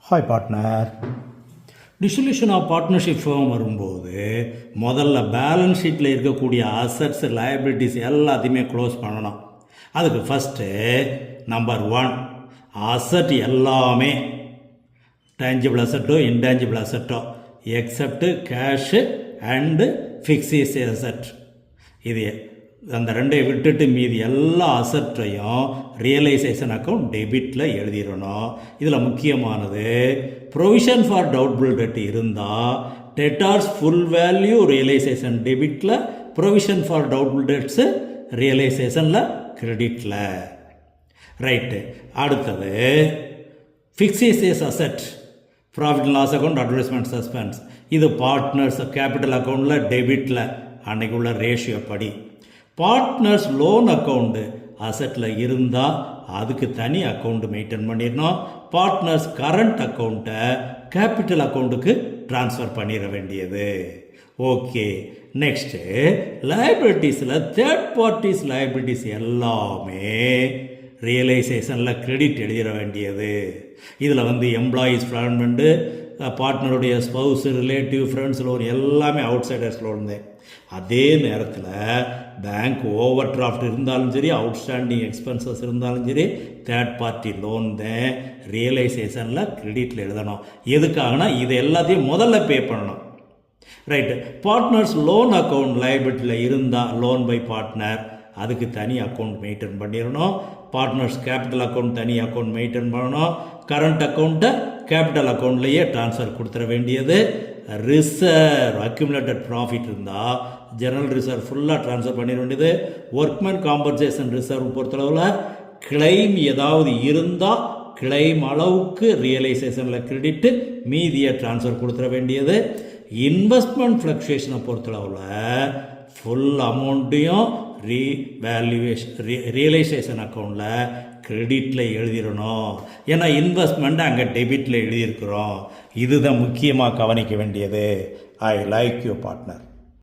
Hi partner. Dissolution of partnership form வரும்போது முதல்ல balance ஷீட்டில் இருக்கக்கூடிய அசட்ஸ் லயபிலிட்டிஸ் எல்லாத்தையுமே க்ளோஸ் பண்ணணும். அதுக்கு ஃபஸ்ட்டு நம்பர் 1 அசட் எல்லாமே டேஞ்சிபிள் அசட்டோ இன்டேஞ்சிபிள் அசட்டோ except cash and fixed asset, இது அந்த ரெண்டை விட்டுட்டு மீதி எல்லா அசட்டையும் ரியலைசேஷன் அக்கௌண்ட் டெபிட்டில் எழுதிடணும். இதில் முக்கியமானது ப்ரொவிஷன் ஃபார் டவுட்ஃபுல் டெட் இருந்தால் டெட்டார்ஸ் ஃபுல் வேல்யூ ரியலைசேஷன் டெபிட்டில், ப்ரொவிஷன் ஃபார் டவுட்ஃபுல் டெட்ஸு ரியலைசேஷனில் கிரெடிட்டில். ரைட்டு. அடுத்தது fixed asset, profit and loss account, advertisement suspense, இது பார்ட்னர்ஸ் கேபிட்டல் அக்கௌண்ட்டில் டெபிட்டில் அன்றைக்கு உள்ள ரேஷியோ படி. பார்ட்னர்ஸ் லோன் அக்கௌண்ட்டு அசட்டில் இருந்தால் அதுக்கு தனி அக்கௌண்ட்டு மெயின்டைன் பண்ணிடணும். பார்ட்னர்ஸ் கரண்ட் அக்கௌண்ட்டை கேபிட்டல் அக்கௌண்ட்டுக்கு ட்ரான்ஸ்ஃபர் பண்ணிட வேண்டியது. ஓகே. நெக்ஸ்ட்டு லயபிலிட்டிஸில் தேர்ட் பார்ட்டிஸ் லயபிலிட்டிஸ் எல்லாமே ரியலைசேஷனில் கிரெடிட் எழுதிட வேண்டியது. இதில் எம்ப்ளாயீஸ் ஃபண்டு, பார்ட்னருடைய ஸ்பவுஸு, ரிலேட்டிவ், ஃப்ரெண்ட்ஸ் லோன் எல்லாமே அவுட் சைடர்ஸ் லோன் தான். அதே நேரத்தில் பேங்க் ஓவர் டிராஃப்ட் இருந்தாலும் சரி, அவுட்ஸ்டாண்டிங் எக்ஸ்பென்சஸ் இருந்தாலும் சரி, தேர்ட் பார்ட்டி லோன் தான் ரியலைசேஷனில் கிரெடிட்டில் எழுதணும். எதுக்காகனா இது எல்லாத்தையும் முதல்ல பே பண்ணணும். ரைட்டு. பார்ட்னர்ஸ் லோன் அக்கௌண்ட் லைபிலிட்டியில் இருந்தால் லோன் பை பார்ட்னர் அதுக்கு தனி அக்கௌண்ட் மெயின்டைன் பண்ணிடணும். பார்ட்னர்ஸ் கேபிட்டல் அக்கௌண்ட் தனி அக்கௌண்ட் மெயின்டைன் பண்ணணும். கரண்ட் அக்கௌண்ட்டை கேபிட்டல் அக்கௌண்ட்லேயே ட்ரான்ஸ்ஃபர் கொடுத்துட வேண்டியது. ரிசர்வ் அக்யூமுலேட்டட் ப்ராஃபிட் இருந்தால் ஜெனரல் ரிசர்வ் ஃபுல்லாக ட்ரான்ஸ்ஃபர் பண்ணிட வேண்டியது. ஒர்க்மேன் காம்பன்சேஷன் ரிசர்வ் பொறுத்தளவில் கிளைம் ஏதாவது இருந்தால் கிளைம் அளவுக்கு ரியலைசேஷனில் கிரெடிட்டு, மீதியை ட்ரான்ஸ்ஃபர் கொடுத்துட வேண்டியது. இன்வெஸ்ட்மெண்ட் ஃப்ளக்சுவேஷனை பொறுத்தளவில் ஃபுல் அமௌண்ட்டையும் ரியலைசேஷன் அக்கௌண்ட்டில் கிரெடிட்டில் எழுதிடணும். ஏன்னா இன்வெஸ்ட்மெண்ட் அங்கே டெபிட்டில் எழுதியிருக்கிறோம். இதுதான் முக்கியமாக கவனிக்க வேண்டியது. I like you partner.